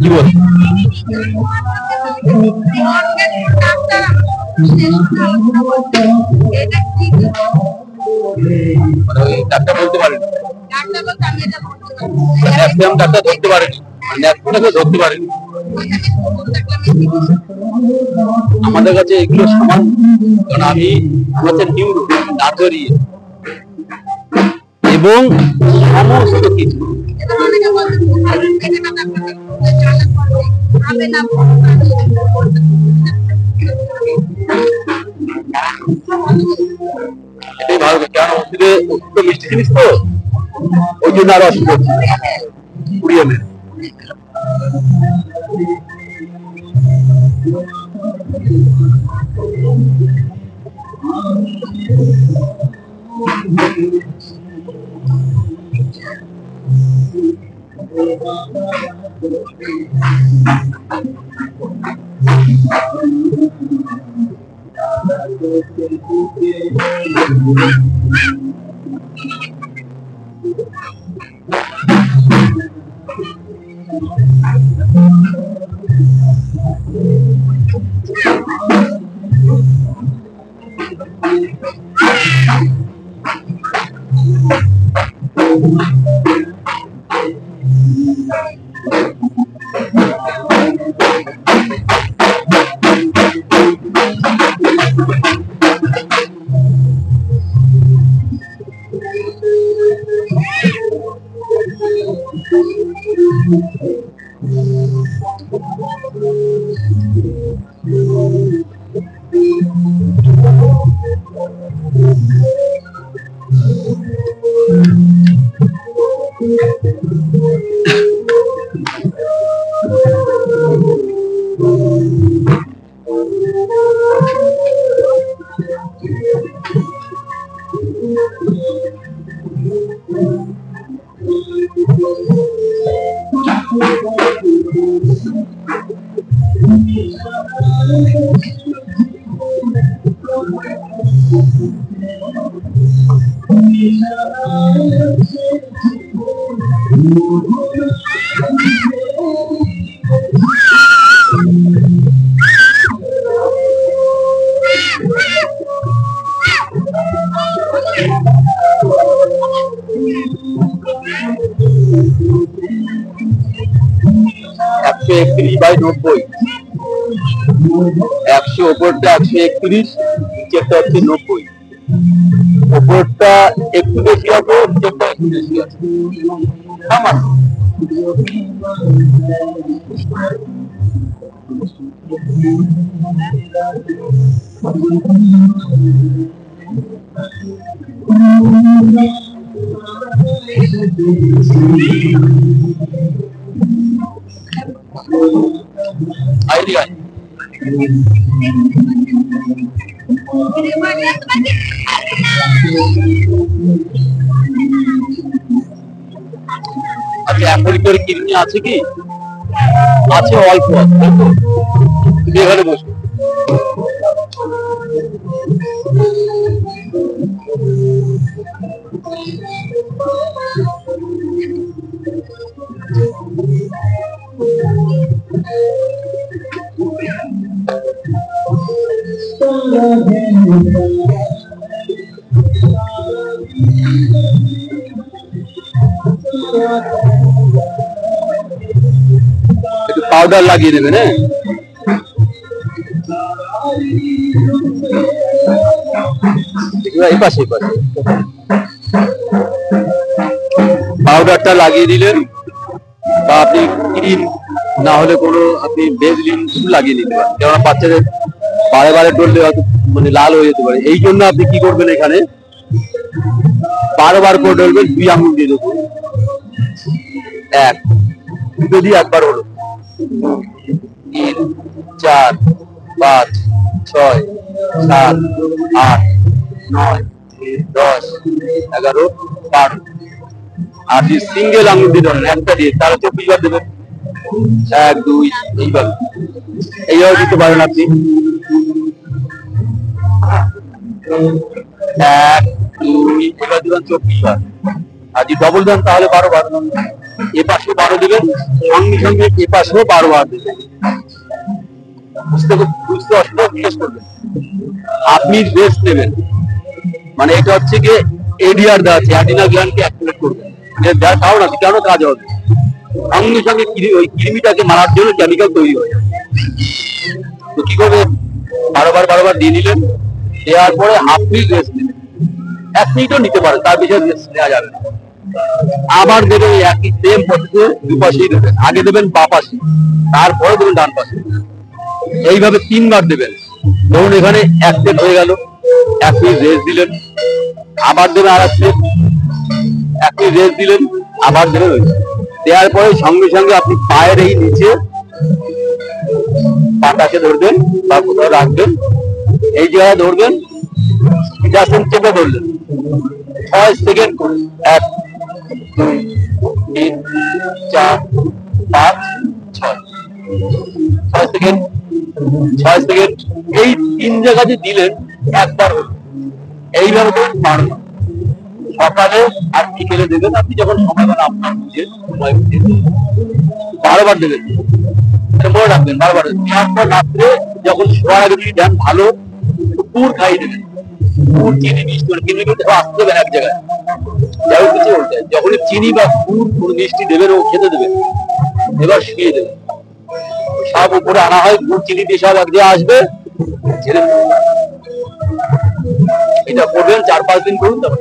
কি বল ডাক্তার বলতে পারেন ডাক্তার ধরতে পারেনি ধরতে পারেনি আমাদের কাছে এগুলো সমান কারণ আমি আমাদের নিউরো দাঁতরিয়ে এবং সমস্ত কিছু এটাই ভালো কেন ওষুধে ওষুধ মিষ্টি জিনিস তো ওই জন্য আরো অসুবিধা হচ্ছে পুড়িয়ে নেয় বাই 90 100 উপরটা 131 নিচেরটা হচ্ছে 90 উপরটা একটু বেশি হবে নিচেরটা একটু বেশি আছে আমার আইডিয়া আচ্ছা এখন করে কিডনি আছে কি আছে অল্প তুমি এখানে বসো একটু পাউডার লাগিয়ে দেবেন হ্যাঁ এই পাশে পাউডারটা লাগিয়ে দিলেন বা আপনি ক্রিম না হলে কোনো আপনি ভেজলিন লাগিয়ে নিতে পারেন কেননা বাচ্চাদের বারে বারে ডললে হয়তো মানে লাল হয়ে যেতে পারে এই জন্য আপনি কি করবেন এখানে বারবার করে ডলবেন 2 আঙুল দিয়ে দেবো 1 দুটো দিয়ে একবার হলো 3 4 5 6 7 8 9 10 11 12 আর যদি সিঙ্গেল আঙুল দিয়ে ধরেন একটা দিয়ে তাহলে 24 বার দেবেন 1 2 এইভাবে এইভাবে দিতে পারেন আপনি এক দুই, এবার দিবেন 24 বার। আর যদি ডবল দেন তাহলে 12 বার। এ পাশেও 12 দিবেন, সঙ্গে সঙ্গে এ পাশেও 12 বার দিবেন। বুঝতে অসুবিধা জিজ্ঞেস করবেন। আপনি রেস্ট নেবেন, মানে এটা হচ্ছে গিয়ে এডিআর দেওয়া আছে, অ্যাডিনাল গ্ল্যান্ডকে অ্যাক্টিভেট করবে। যা খাও না কেন কাজ হবে, সঙ্গে সঙ্গে ওই কৃমিটাকে মারার জন্য কেমিক্যাল তৈরি হয়ে যায়। তো কি করবে, 12 বার দিয়ে নিলেন, দেওয়ার পরে হাফ মিনিট রেস্ট নেবেন। 1 মিনিটও নিতে পারেন, তার বেশি রেস্ট নেওয়া যাবে না। আবার দেবেন একই সেম পদ্ধতিতে দুপাশেই দেবেন, আগে দেবেন বাঁ পাশে, তারপরে দেবেন ডান পাশে। এইভাবে 3 বার দেবেন। ধরুন এখানে 1 সেট হয়ে গেল, 1 মিনিট রেস্ট দিলেন, আবার দেবেন আর 1 সেট, 1 মিনিট রেস্ট দিলেন, আবার দেবেন। দেওয়ার পরে সঙ্গে সঙ্গে আপনি পায়ের এই নিচে পাটাকে ধরবেন বা কোথাও রাখবেন, এই জায়গায় ধরবেন, জাস্ট চেপে ধরলেন 6 সেকেন্ড করে। 1 2 3 4 5 6 6 সেকেন্ড, 6 সেকেন্ড। এই 3 জায়গাতে দিলেন, একবার হলো। এইভাবে করুন 12 বার। সকালে আর বিকেলে দেবেন, আপনি যখন সময় পান আপনার বুঝে সময় বুঝে 12 বার দেবেন। মনে রাখবেন 12 বার। তারপর রাত্রে যখন শোয়ার আগে যদি দেন, ভালো গুড় খাইয়ে দেবেন। গুড়, চিনি, মিষ্টি কিন্তু আসতে দেবেন এক জায়গায়, যাই কিছু বলতে যখনই চিনি বা গুড় মিষ্টি দেবেন ও খেতে দেবেন, এবার শুয়ে দেবেন। সব উপরে আনা হয়, গুড় চিনি দিয়ে সব এক জায়গায় আসবে, ছেড়ে দেবেন। এটা করবেন, 4-5 দিন করুন, তারপর